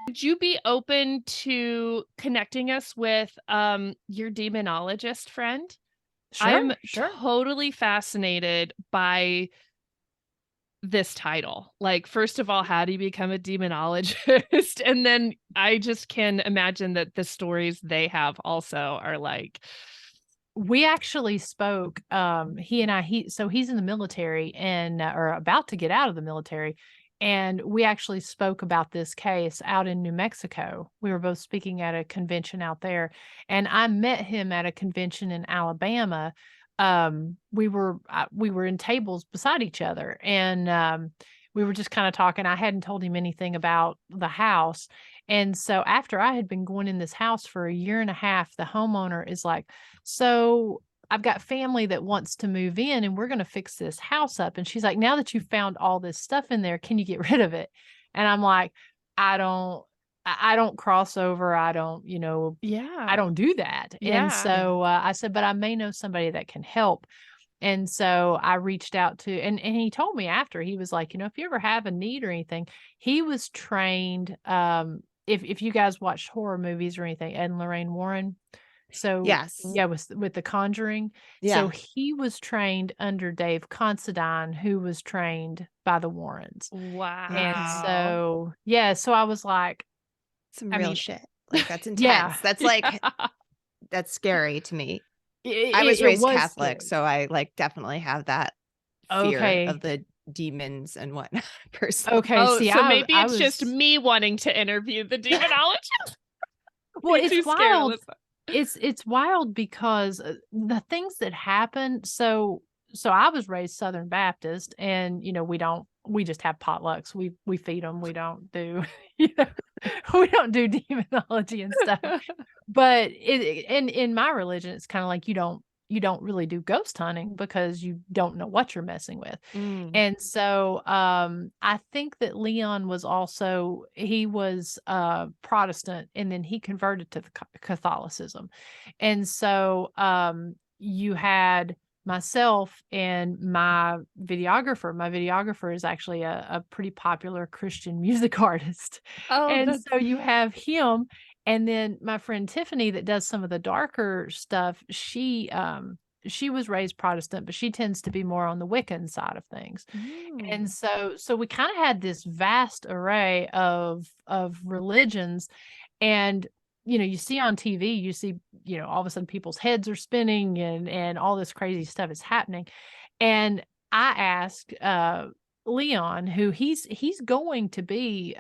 Would you be open to connecting us with, your demonologist friend? Sure, I'm sure. totally fascinated by this title. Like, first of all, how do you become a demonologist? And then I just can imagine that the stories they have also are like, We actually spoke, he and I, he's in the military and or about to get out of the military. And we actually spoke about this case out in New Mexico. We were both speaking at a convention out there. And I met him at a convention in Alabama. We were in tables beside each other and we were just kind of talking. I hadn't told him anything about the house. And so after I had been going in this house for a year and a half, the homeowner is like, so I've got family that wants to move in and we're going to fix this house up. And she's like, now that you found all this stuff in there, can you get rid of it? And I'm like, I don't, I don't cross over. I don't, I yeah, don't do that. And yeah. so I said, but I may know somebody that can help. And so I reached out to, and he told me after, he was like, if you ever have a need or anything, he was trained. If you guys watch horror movies or anything, Ed and Lorraine Warren, so, Yes. yeah, with The Conjuring. So Yeah. he was trained under Dave Considine, who was trained by the Warrens. And Mhm. Wow. so, yeah, so I was like, Some I real mean, shit. Like, that's yeah, intense. That's, Yeah. like that's scary to me. it I it was it raised was Catholic, scary. so I, like, definitely have that fear Okay. of the demons and whatnot personally. Okay, Oh, see, so maybe I it's just was me wanting to interview the demonologist. well, Me it's too scared, wild. Alyssa. It's wild because, the things that happen so I was raised Southern Baptist and, we just have potlucks. We feed them. We don't do, you know, we don't do demonology and stuff. But in my religion, it's kinda like you don't really do ghost hunting because you don't know what you're messing with. Mm. And so, I think that Leon was also he was, Protestant, and then he converted to the Catholicism. And so, you had myself and my videographer. My videographer is actually a pretty popular Christian music artist. Oh, And that's so you have him, and then my friend Tiffany that does some of the darker stuff, she was raised Protestant, but she tends to be more on the Wiccan side of things. And mm. so we kinda had this vast array of religions, and, you see on TV, you see, all of a sudden people's heads are spinning and all this crazy stuff is happening. And I asked, Leon, who he's going to be,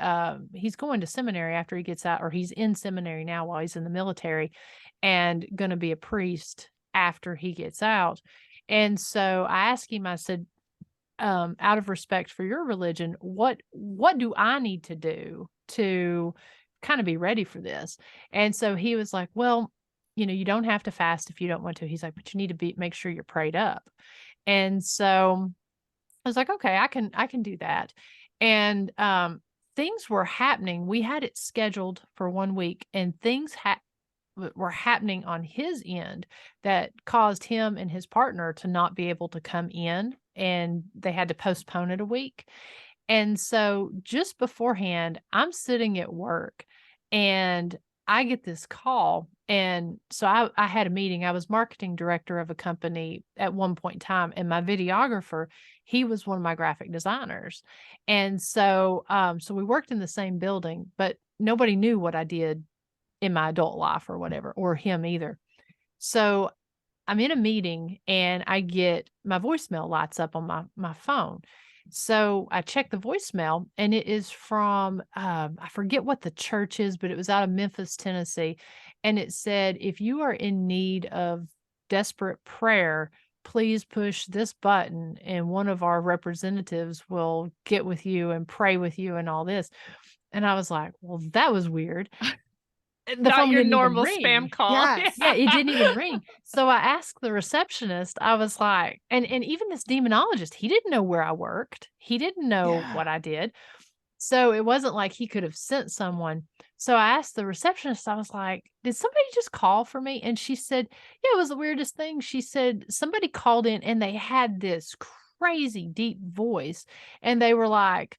he's going to seminary after he gets out, or he's in seminary now while he's in the military and gonna be a priest after he gets out. And so I asked him, I said, out of respect for your religion, what do I need to do to kind of be ready for this? And so he was like, well, you don't have to fast if you don't want to. He's like, but you need to make sure you're prayed up. And so I was like, okay, I can do that. And things were happening. We had it scheduled for 1 week, and things were happening on his end that caused him and his partner to not be able to come in, and they had to postpone it a week. And so just beforehand, I'm sitting at work and I get this call. And so I had a meeting. I was marketing director of a company at one point in time, and my videographer, he was one of my graphic designers. And so we worked in the same building, but nobody knew what I did in my adult life or whatever, or him either. So I'm in a meeting and I get my voicemail lights up on my phone. So I check the voicemail and it is from I forget what the church is, but it was out of Memphis, Tennessee. And it said, if you are in need of desperate prayer, please push this button and one of our representatives will get with you and pray with you and all this. And I was like, well, that was weird. The Not phone your didn't even normal spam ring. call. Yes. Yeah, Yeah. it didn't even ring. So I asked the receptionist, I was like, and even this demonologist, he didn't know where I worked. He didn't know Yeah. what I did. So it wasn't like he could have sent someone. So I asked the receptionist, I was like, did somebody just call for me? And she said, yeah, it was the weirdest thing. She said somebody called in and they had this crazy deep voice and they were like,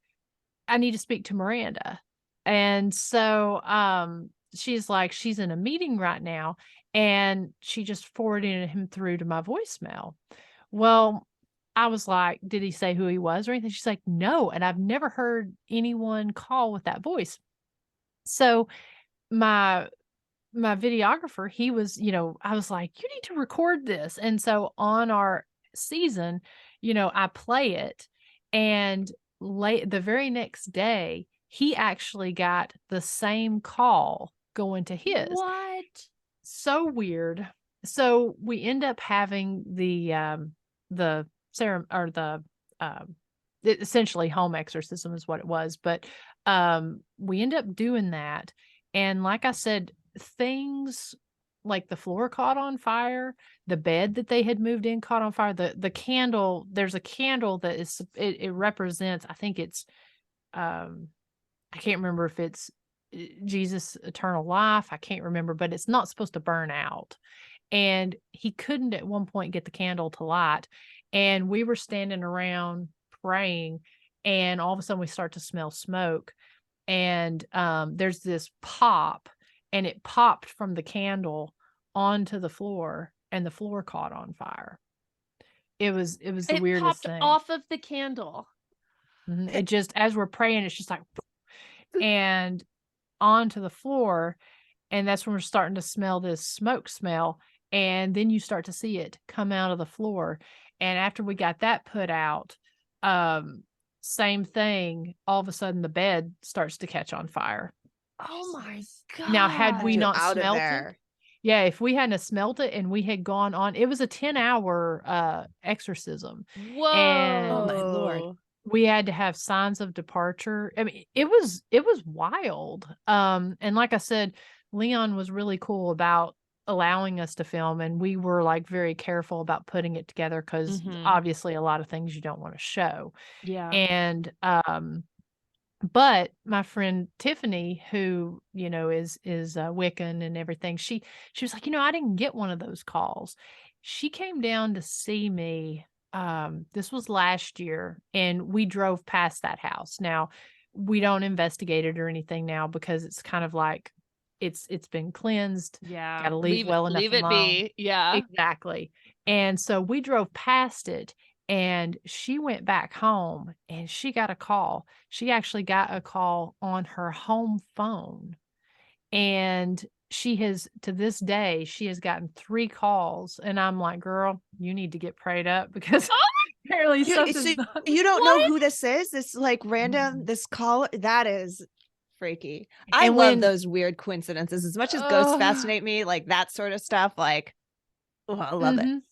I need to speak to Miranda. And so she's like, she's in a meeting right now, and she just forwarded him through to my voicemail. Well, I was like, did he say who he was or anything? She's like, no. And I've never heard anyone call with that voice. So my videographer, he was, I was like, you need to record this. And so on our season, I play it, and the very next day, he actually got the same call going to his. What? So weird. So we end up having the ceremony, or the essentially home exorcism is what it was, but we end up doing that. And like I said, things like the floor caught on fire, the bed that they had moved in caught on fire, the candle, there's a candle that is, it represents, I think it's I can't remember if it's Jesus' eternal life. I can't remember, but it's not supposed to burn out. And he couldn't at one point get the candle to light. And we were standing around praying, and all of a sudden we start to smell smoke. And there's this pop, and it popped from the candle onto the floor, and the floor caught on fire. It was the weirdest popped thing. Off of the candle. It just, as we're praying, it's just like, and onto the floor. And that's when we're starting to smell this smoke smell. And then you start to see it come out of the floor. And after we got that put out, same thing, all of a sudden the bed starts to catch on fire. Oh my God. Now, had we not out smelt of there. it, yeah, if we hadn't smelt it and we had gone on, it was a 10-hour exorcism. Whoa. And Oh my Lord. we had to have signs of departure. I mean, it was wild. And like I said, Leon was really cool about allowing us to film, and we were like very careful about putting it together, because obviously a lot of things you don't want to show. Yeah. And but my friend Tiffany, who is Wiccan and everything, she was like, I didn't get one of those calls. She came down to see me. This was last year, and we drove past that house. Now, we don't investigate it or anything now, because it's kind of like it's been cleansed. Yeah. Got to leave well enough Leave it alone. be. Yeah. Exactly. And so we drove past it, and she went back home, and she got a call. She actually got a call on her home phone. And she has, to this day, she has gotten 3 calls. And I'm like, girl, you need to get prayed up, because apparently something's not. You don't know who this is? This like random, this call, that is freaky. I love those weird coincidences. As much as ghosts fascinate me, like that sort of stuff, like, oh, I love it.